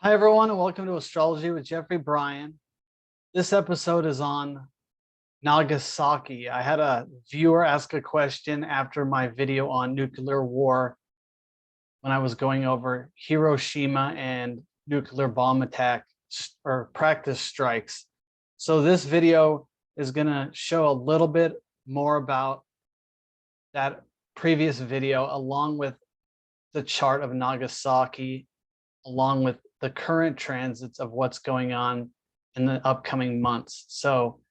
Hi, everyone, and welcome to Astrology with Jeffrey Bryan. This episode is on Nagasaki. I had a viewer ask a question after my video on nuclear war when I was going over Hiroshima and nuclear bomb attack or practice strikes. So this video is going to show a little bit more about that previous video, along with the chart of Nagasaki, along with the current transits of what's going on in the upcoming months. So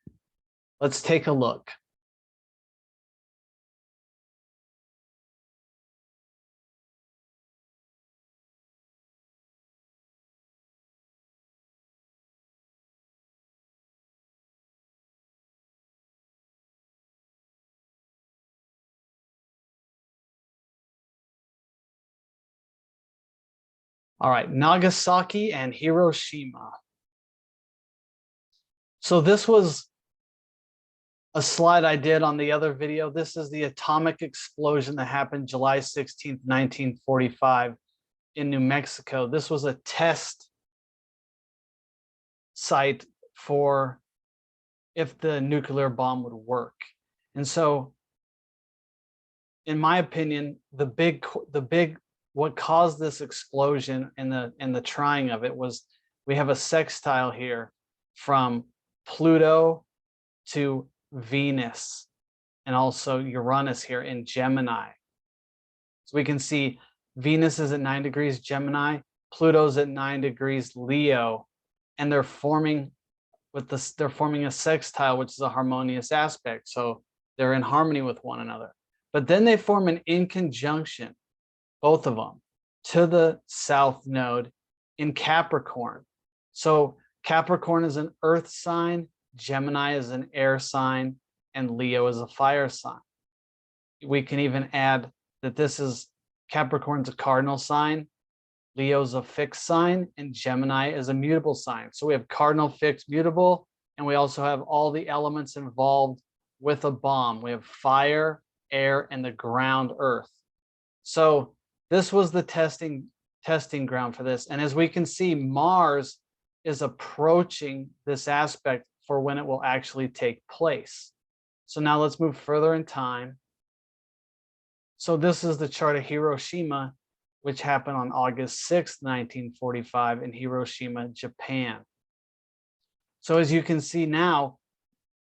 let's take a look. All right, Nagasaki and Hiroshima. So this was a slide I did on the other video. This is the atomic explosion that happened July 16th, 1945 in New Mexico. This was a test site for if the nuclear bomb would work. And so, in my opinion, the big what caused this explosion and the trying of it was we have a sextile here from Pluto to Venus and also Uranus here in Gemini. So we can see Venus is at 9 degrees Gemini, Pluto's at 9 degrees Leo, and they're forming a sextile, which is a harmonious aspect. So they're in harmony with one another. But then they form an inconjunction, both of them, to the south node in Capricorn. So Capricorn is an earth sign, Gemini is an air sign, and Leo is a fire sign. We can even add that this is Capricorn's a cardinal sign, Leo's a fixed sign, and Gemini is a mutable sign. So we have cardinal, fixed, mutable, and we also have all the elements involved with a bomb. We have fire, air, and the ground, earth. So this was the testing ground for this. And as we can see, Mars is approaching this aspect for when it will actually take place. So now let's move further in time. So this is the chart of Hiroshima, which happened on August 6th, 1945 in Hiroshima, Japan. So as you can see now,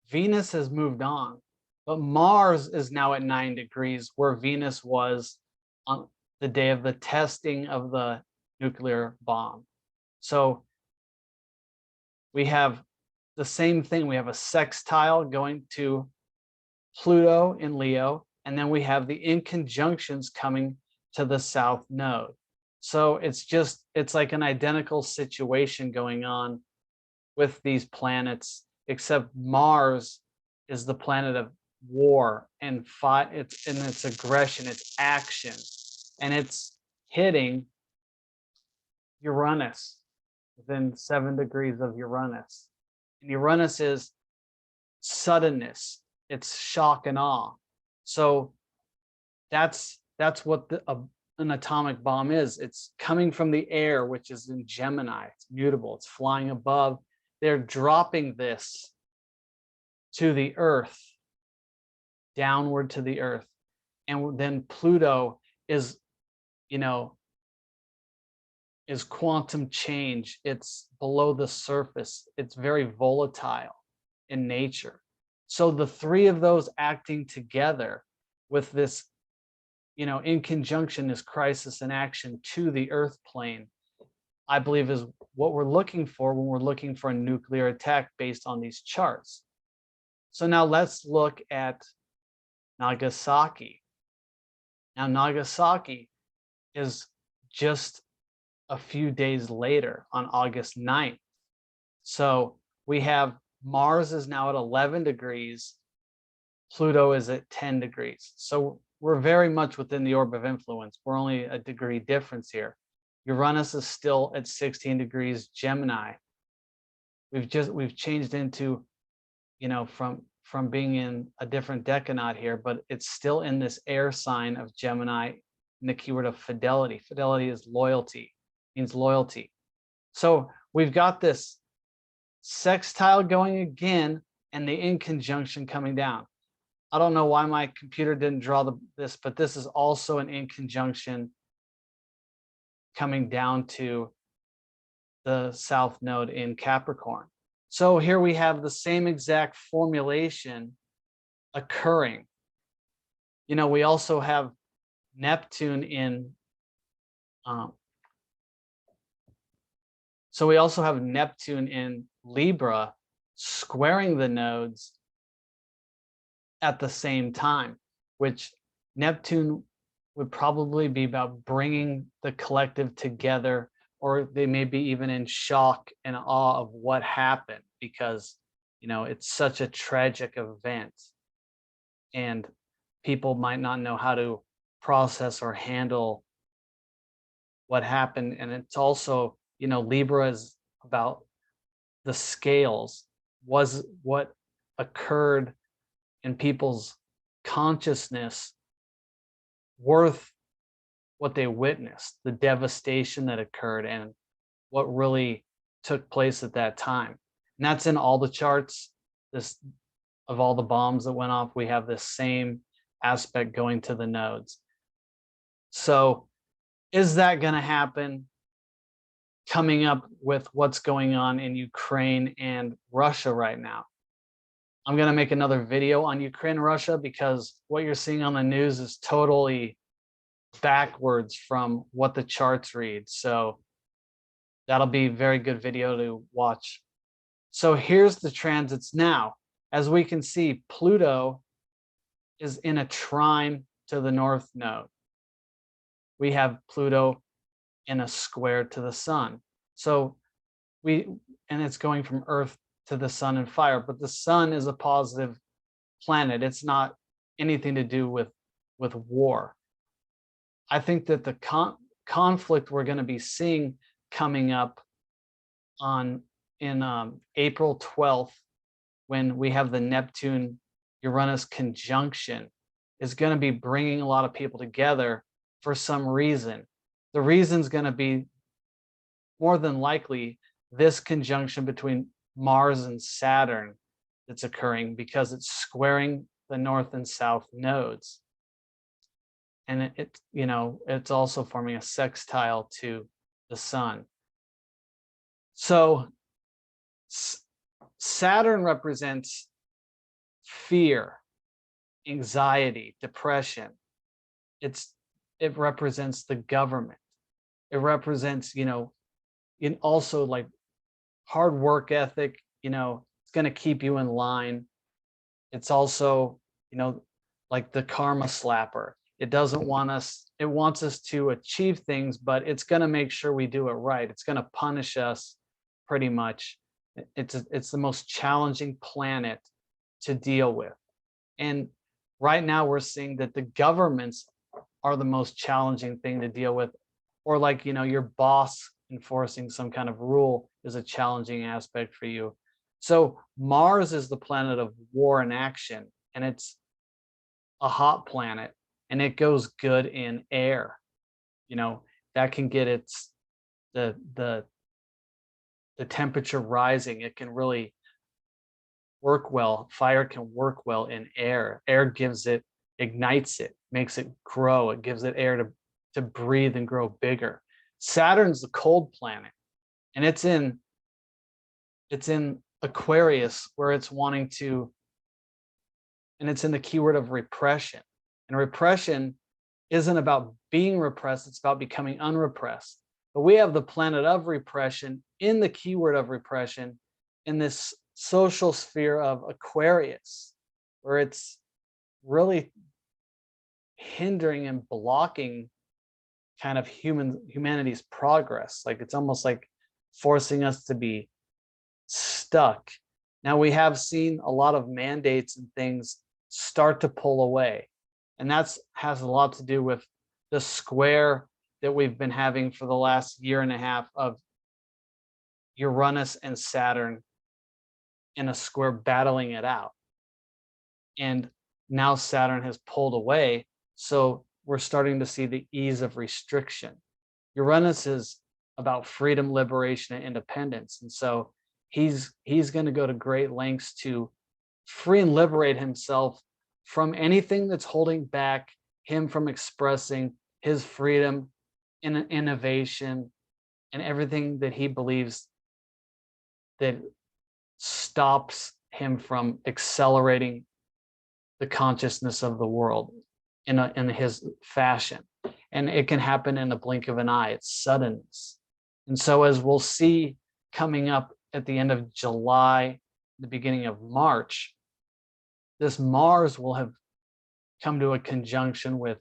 Venus has moved on, but Mars is now at 9 degrees where Venus was on the day of the testing of the nuclear bomb. So we have the same thing. We have a sextile going to Pluto in Leo, and then we have the inconjunctions coming to the south node. So it's like an identical situation going on with these planets, except Mars is the planet of war and fight. It's aggression, it's action, and it's hitting Uranus within 7 degrees of Uranus. And Uranus is suddenness, it's shock and awe. So that's what an atomic bomb is. It's coming from the air, which is in Gemini. It's mutable, it's flying above. They're dropping this to the earth, downward to the earth. And then Pluto is, is quantum change. It's below the surface. It's very volatile in nature. So the three of those acting together with this, in conjunction, this crisis in action to the earth plane, I believe is what we're looking for when we're looking for a nuclear attack based on these charts. So now let's look at Nagasaki. Now, Nagasaki is just a few days later on August 9th. So we have Mars is now at 11 degrees. Pluto is at 10 degrees. So we're very much within the orb of influence. We're only a degree difference here. Uranus is still at 16 degrees Gemini. We've changed into, from being in a different decanate here, but it's still in this air sign of Gemini, and the keyword of fidelity. Fidelity is loyalty, means loyalty. So we've got this sextile going again and the in conjunction coming down. I don't know why my computer didn't draw this, but this is also an in conjunction coming down to the south node in Capricorn. So here we have the same exact formulation occurring. You know, we also have Neptune in, so we also have Neptune in Libra squaring the nodes at the same time, which Neptune would probably be about bringing the collective together, or they may be even in shock and awe of what happened because, you know, it's such a tragic event and people might not know how to process or handle what happened. And it's also, you know, Libra is about the scales. Was what occurred in people's consciousness worth what they witnessed, the devastation that occurred and what really took place at that time? And that's in all the charts. This, of all the bombs that went off, we have this same aspect going to the nodes. So is that going to happen coming up with what's going on in Ukraine and Russia right now? I'm going to make another video on Ukraine and Russia because what you're seeing on the news is totally backwards from what the charts read. So that'll be a very good video to watch. So here's the transits now. As we can see, Pluto is in a trine to the north node. We have Pluto in a square to the sun. So and it's going from Earth to the sun and fire, but the sun is a positive planet. It's not anything to do with war. I think that the conflict we're going to be seeing coming up in April 12th, when we have the Neptune Uranus conjunction, is going to be bringing a lot of people together for some reason. The reason's going to be more than likely this conjunction between Mars and Saturn that's occurring because it's squaring the north and south nodes. And you know, it's also forming a sextile to the sun. So Saturn represents fear, anxiety, depression. It represents the government. It represents, you know, in also like hard work ethic, you know, it's going to keep you in line. It's also, you know, like the karma slapper. It doesn't want us, it wants us to achieve things, but it's going to make sure we do it right. It's going to punish us pretty much. It's the most challenging planet to deal with. And right now we're seeing that the governments are the most challenging thing to deal with. Or like, you know, your boss enforcing some kind of rule is a challenging aspect for you. So Mars is the planet of war and action, and it's a hot planet, and it goes good in air. You know, that can get the temperature rising. It can really work well. Fire can work well in air. Air gives it, ignites it, makes it grow. It gives it air to breathe and grow bigger. Saturn's the cold planet, and it's in Aquarius, where it's wanting to, and it's in the keyword of repression. And repression isn't about being repressed, it's about becoming unrepressed. But we have the planet of repression in the keyword of repression in this social sphere of Aquarius, where it's really hindering and blocking kind of humanity's progress. Like it's almost like forcing us to be stuck. Now we have seen a lot of mandates and things start to pull away, and that's has a lot to do with the square that we've been having for the last year and a half of Uranus and Saturn in a square battling it out. And now Saturn has pulled away, so we're starting to see the ease of restriction. Uranus is about freedom, liberation, and independence. And so he's going to go to great lengths to free and liberate himself from anything that's holding back him from expressing his freedom and innovation and everything that he believes that stops him from accelerating the consciousness of the world in his fashion. And it can happen in a blink of an eye. It's suddenness. And so as we'll see coming up at the end of July, the beginning of March, this Mars will have come to a conjunction with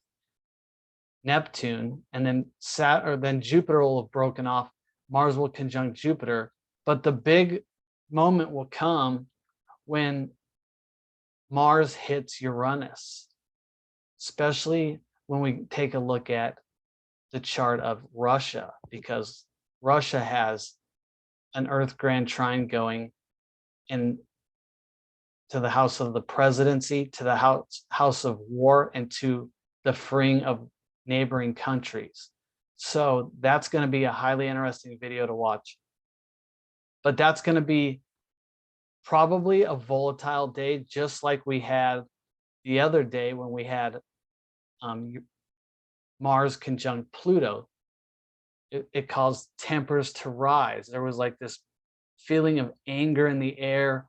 Neptune, and then Jupiter will have broken off. Mars will conjunct Jupiter, but the big moment will come when Mars hits Uranus, especially when we take a look at the chart of Russia, because Russia has an Earth Grand Trine going in to the house of the presidency, to the house of war, and to the freeing of neighboring countries. So that's going to be a highly interesting video to watch. But that's going to be probably a volatile day, just like we had the other day when we had Mars conjunct Pluto. It caused tempers to rise. There was like this feeling of anger in the air,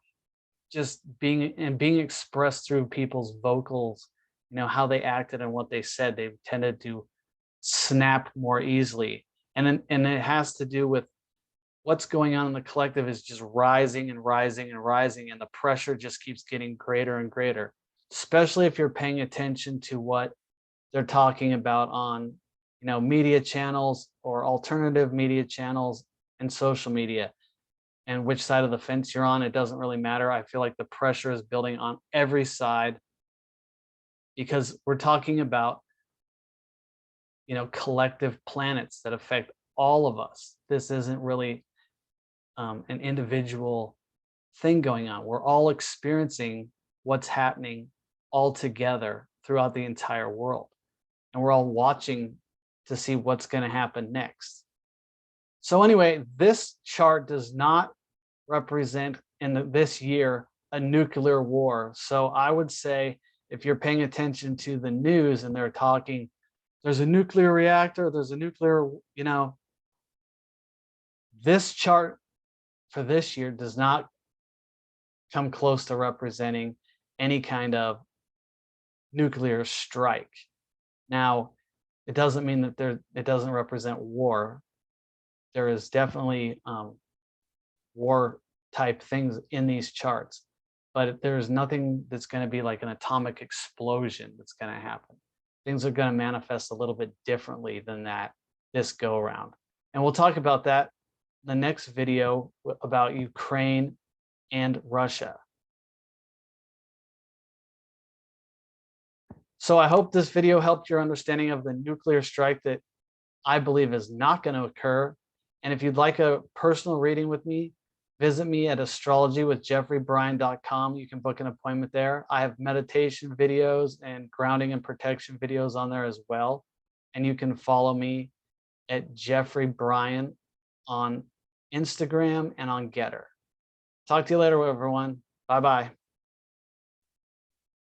just being expressed through people's vocals, how they acted and what they said. They tended to snap more easily. And it has to do with what's going on in the collective is just rising and rising and rising, and the pressure just keeps getting greater and greater, especially if you're paying attention to what they're talking about on media channels or alternative media channels and social media, and which side of the fence you're on. It doesn't really matter. I feel like the pressure is building on every side because we're talking about collective planets that affect all of us. This isn't really an individual thing going on. We're all experiencing what's happening all together throughout the entire world, and we're all watching to see what's going to happen next. So anyway, this chart does not represent in this year a nuclear war. So I would say if you're paying attention to the news and they're talking, there's a nuclear reactor, there's a nuclear, this chart for this year does not come close to representing any kind of nuclear strike. Now, it doesn't mean that it doesn't represent war. There is definitely war type things in these charts, but there's nothing that's going to be like an atomic explosion that's going to happen. Things are going to manifest a little bit differently than that this go around. And we'll talk about that in the next video about Ukraine and Russia. So I hope this video helped your understanding of the nuclear strike that I believe is not going to occur. And if you'd like a personal reading with me, visit me at astrologywithjeffreybryan.com. You can book an appointment there. I have meditation videos and grounding and protection videos on there as well. And you can follow me at Jeffrey Bryan on Instagram and on Getter. Talk to you later, everyone. Bye-bye.